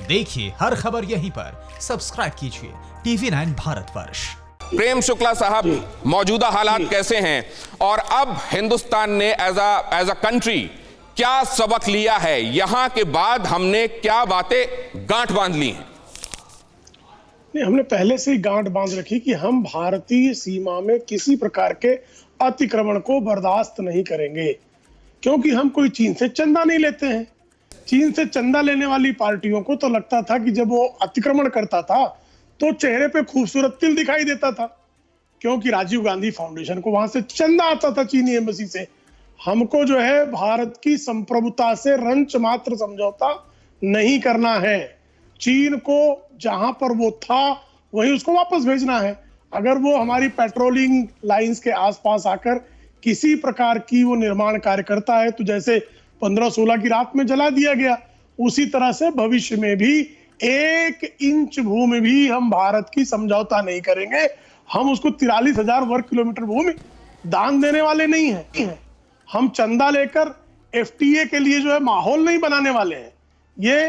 देखिए हर खबर यहीं पर, सब्सक्राइब कीजिए TV9 भारतवर्ष। प्रेम शुक्ला साहब, मौजूदा हालात कैसे हैं और अब हिंदुस्तान ने एज अ कंट्री क्या सबक लिया है? यहां के बाद हमने क्या बातें गांठ बांध ली हैं? नहीं, हमने पहले से ही गांठ बांध रखी कि हम भारतीय सीमा में किसी प्रकार के अतिक्रमण को बर्दाश्त नहीं करेंगे, क्योंकि हम कोई चीन से चंदा नहीं लेते हैं। चीन से चंदा लेने वाली पार्टियों को तो लगता था कि जब वो अतिक्रमण करता था तो चेहरे पे खूबसूरत तिल दिखाई देता था, क्योंकि राजीव गांधी फाउंडेशन को वहां से चंदा आता था चीनी एम्बेसी से। हमको जो है भारत की संप्रभुता से रंच मात्र समझौता नहीं करना है। चीन को जहां पर वो था वहीं उसको वापस भेजना है। अगर वो हमारी पेट्रोलिंग लाइंस के आसपास आकर किसी प्रकार की वो निर्माण कार्य करता है तो जैसे 15-16 की रात में जला दिया गया, उसी तरह से भविष्य में भी 1 इंच भूमि भी हम भारत की समझौता नहीं करेंगे। हम उसको 43,000 वर्ग किलोमीटर भूमि दान देने वाले नहीं हैं। हम चंदा लेकर FTA के लिए जो है माहौल नहीं बनाने वाले हैं। ये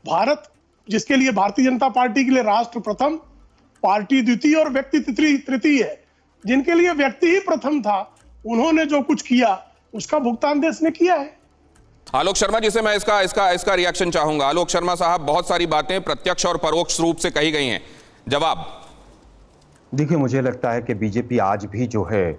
भारत, जिसके लिए भारतीय जनता पार्टी के लिए राष्ट्र प्रथम, पार्टी द्वितीय और व्यक्ति तृतीय है, जिनके लिए व्यक्ति ही प्रथम था, उन्होंने जो कुछ किया उसका भुगतान देश ने किया है। आलोक शर्मा जी से मैं इसका रिएक्शन चाहूंगा। आलोक शर्मा साहब, बहुत सारी बातें प्रत्यक्ष और परोक्ष रूप से कही गई हैं, जवाब। देखिए, मुझे लगता है कि बीजेपी आज भी जो है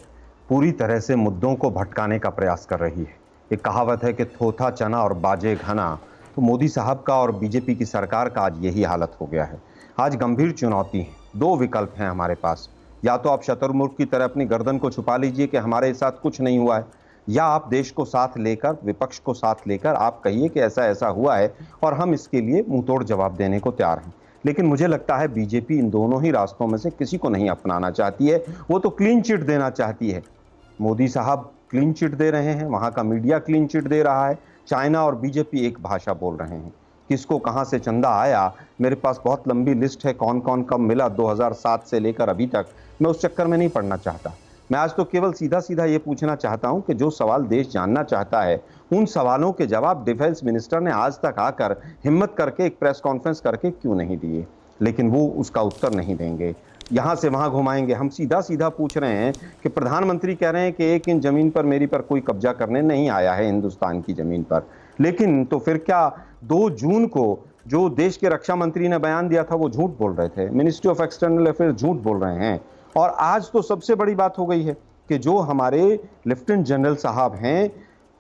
पूरी तरह से मुद्दों को भटकाने का प्रयास कर रही है। एक कहावत है कि थोथा चना और बाजे घना, तो मोदी साहब का और बीजेपी की सरकार का आज यही हालत हो गया है। आज गंभीर चुनौती है, 2 विकल्प हैं हमारे पास। या तो आप शतुरमुर्ख की तरह अपनी गर्दन को छुपा लीजिए कि हमारे साथ कुछ नहीं हुआ है, या आप देश को साथ लेकर, विपक्ष को साथ लेकर आप कहिए कि ऐसा ऐसा हुआ है और हम इसके लिए मुंहतोड़ जवाब देने को तैयार हैं। लेकिन मुझे लगता है बीजेपी इन दोनों ही रास्तों में से किसी को नहीं अपनाना चाहती है। वो तो क्लीन चिट देना चाहती है। मोदी साहब क्लीन चिट दे रहे हैं, वहाँ का मीडिया क्लीन चिट दे रहा है, चाइना और बीजेपी एक भाषा बोल रहे हैं। किसको कहाँ से चंदा आया, मेरे पास बहुत लंबी लिस्ट है, कौन कौन कब मिला 2007 से लेकर अभी तक। मैं उस चक्कर में नहीं पड़ना चाहता। मैं आज तो केवल सीधा सीधा ये पूछना चाहता हूं कि जो सवाल देश जानना चाहता है, उन सवालों के जवाब डिफेंस मिनिस्टर ने आज तक आकर हिम्मत करके एक प्रेस कॉन्फ्रेंस करके क्यों नहीं दिए। लेकिन वो उसका उत्तर नहीं देंगे, यहाँ से वहाँ घुमाएंगे। हम सीधा सीधा पूछ रहे हैं कि प्रधानमंत्री कह रहे हैं कि 1 इंच जमीन पर मेरी पर कोई कब्जा करने नहीं आया है हिंदुस्तान की जमीन पर। लेकिन तो फिर क्या 2 जून को जो देश के रक्षा मंत्री ने बयान दिया था वो झूठ बोल रहे थे? मिनिस्ट्री ऑफ एक्सटर्नल अफेयर्स झूठ बोल रहे हैं। और आज तो सबसे बड़ी बात हो गई है कि जो हमारे लेफ्टिनेंट जनरल साहब हैं,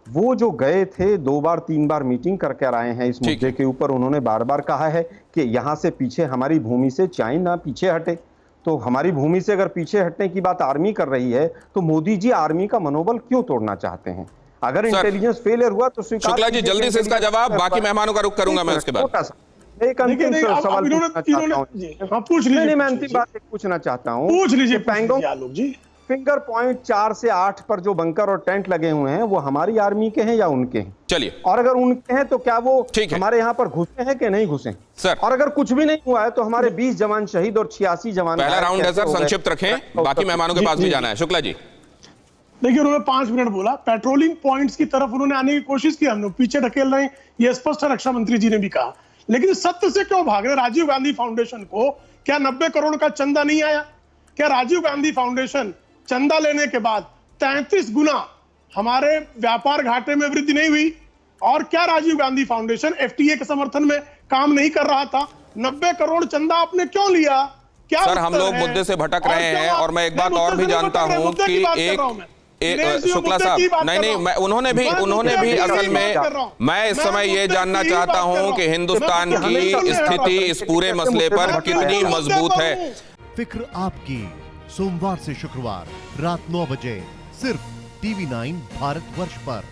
वो जो गए थे 2 बार 3 बार मीटिंग करके आए हैं इस मुद्दे के ऊपर, उन्होंने बार बार कहा है कि यहाँ से पीछे, हमारी भूमि से चाइना पीछे हटे। तो हमारी भूमि से अगर पीछे हटने की बात आर्मी कर रही है तो मोदी जी आर्मी का मनोबल क्यों तोड़ना चाहते हैं? अगर इंटेलिजेंस फेलियर हुआ तो स्वीकार। शुक्ला जी, जल्दी से इसका जवाब, बाकी मेहमानों का रुख करूंगा मैं उसके बाद। एक अंतिम सवाल पूछ लीजिए। मैं अंतिम बात पूछना चाहता हूँ, पूछ लीजिए। आलोक जी, फिंगर पॉइंट 4 से 8 पर जो बंकर और टेंट लगे हुए हैं वो हमारी आर्मी के हैं या उनके हैं? चलिए, और अगर उनके हैं तो क्या वो हमारे यहाँ पर घुसे हैं कि नहीं घुसे सर? और अगर कुछ भी नहीं हुआ है तो हमारे 20 जवान शहीद और 86 जवान। पहला राउंड है सर, संक्षिप्त रखें, बाकी मेहमानों के पास भी जाना है। शुक्ला जी, देखिए, उन्होंने 5 मिनट बोला। पेट्रोलिंग पॉइंट्स की तरफ उन्होंने आने की कोशिश की, हम लोग पीछे ढकेल रहे हैं, ये स्पष्ट है, रक्षा मंत्री जी ने भी कहा। लेकिन सत्य से क्यों भाग रहे? राजीव गांधी फाउंडेशन को क्या 90 करोड़ का चंदा नहीं आया? क्या राजीव गांधी फाउंडेशन चंदा लेने के बाद 33 गुना हमारे व्यापार घाटे में वृद्धि नहीं हुई? और क्या राजीव गांधी फाउंडेशन FTA के समर्थन में काम नहीं कर रहा था? 90 करोड़ चंदा आपने क्यों लिया? क्या सर, हम लोग मुद्दे से भटक रहे हैं। और मैं एक बात और भी जानता हूं कि शुक्ला साहब, नहीं, उन्होंने भी असल में, मैं इस समय ये जानना चाहता हूं कि हिंदुस्तान की स्थिति इस पूरे मसले पर कितनी मजबूत है। फिक्र आपकी, सोमवार से शुक्रवार रात 9 बजे सिर्फ TV9 भारतवर्ष पर।